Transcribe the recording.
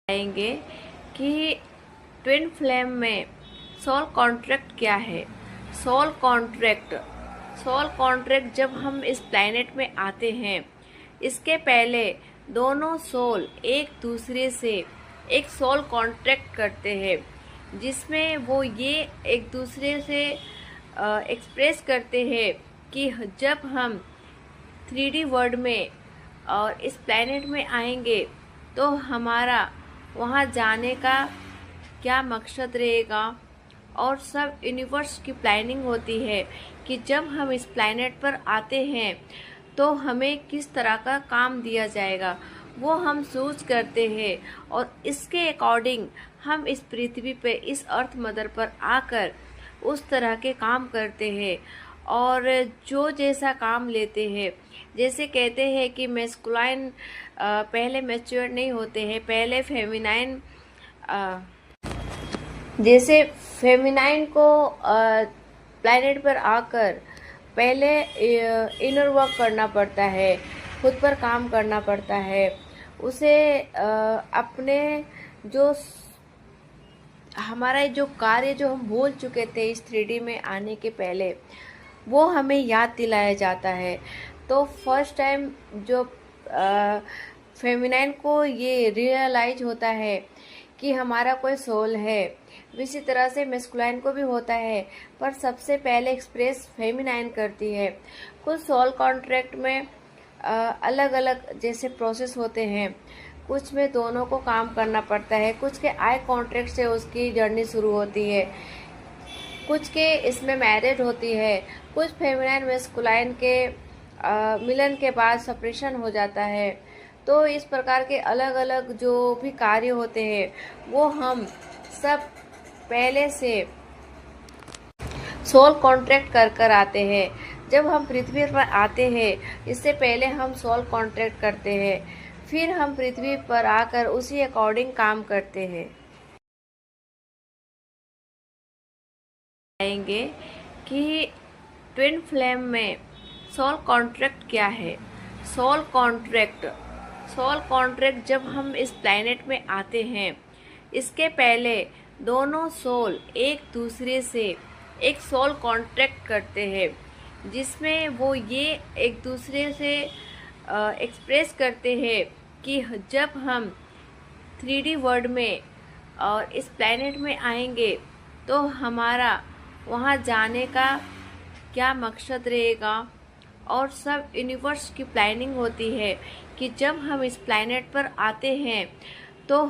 आएंगे कि twin flame में सोल कॉन्ट्रैक्ट क्या है। सोल कॉन्ट्रैक्ट जब हम इस प्लैनेट में आते हैं, इसके पहले दोनों सोल एक दूसरे से एक सोल कॉन्ट्रैक्ट करते हैं, जिसमें वो ये एक दूसरे से एक्सप्रेस करते हैं कि जब हम 3D वर्ल्ड में और इस प्लैनेट में आएंगे तो हमारा वहाँ जाने का क्या मकसद रहेगा। और सब यूनिवर्स की प्लानिंग होती है कि जब हम इस प्लैनेट पर आते हैं तो हमें किस तरह का काम दिया जाएगा, वो हम सोच करते हैं और इसके अकॉर्डिंग हम इस पृथ्वी पे, इस अर्थ मदर पर आकर उस तरह के काम करते हैं और जो जैसा काम लेते हैं। जैसे कहते हैं कि मैस्कुलाइन पहले मैच्योर नहीं होते हैं, पहले फेमिनाइन, जैसे फेमिनाइन को प्लैनेट पर आकर पहले इनर वर्क करना पड़ता है, खुद पर काम करना पड़ता है, उसे अपने जो हमारा जो कार्य जो हम भूल चुके थे इस 3D में आने के पहले, वो हमें याद दिलाया जाता है। तो फर्स्ट टाइम जो फेमिनाइन को ये रियलाइज होता है कि हमारा कोई सोल है, इसी तरह से मैस्कुलाइन को भी होता है, पर सबसे पहले एक्सप्रेस फेमिनाइन करती है। कुछ सोल कॉन्ट्रैक्ट में अलग अलग जैसे प्रोसेस होते हैं, कुछ में दोनों को काम करना पड़ता है, कुछ के आई कॉन्ट्रैक्ट से उसकी जर्नी शुरू होती है, कुछ के इसमें मैरिज होती है, कुछ फेमिनाइन मैस्कुलाइन के मिलन के बाद सेपरेशन हो जाता है। तो इस प्रकार के अलग अलग जो भी कार्य होते हैं वो हम सब पहले से सोल कॉन्ट्रैक्ट कर आते हैं। जब हम पृथ्वी पर आते हैं, इससे पहले हम सोल कॉन्ट्रैक्ट करते हैं, फिर हम पृथ्वी पर आकर उसी अकॉर्डिंग काम करते हैं। आएंगे कि ट्विन फ्लेम में सोल कॉन्ट्रैक्ट क्या है। सोल कॉन्ट्रैक्ट जब हम इस प्लैनेट में आते हैं, इसके पहले दोनों सोल एक दूसरे से एक सोल कॉन्ट्रैक्ट करते हैं, जिसमें वो ये एक दूसरे से एक्सप्रेस करते हैं कि जब हम 3D वर्ल्ड में और इस प्लैनेट में आएंगे तो हमारा वहाँ जाने का क्या मकसद रहेगा। और सब यूनिवर्स की प्लानिंग होती है कि जब हम इस प्लैनेट पर आते हैं तो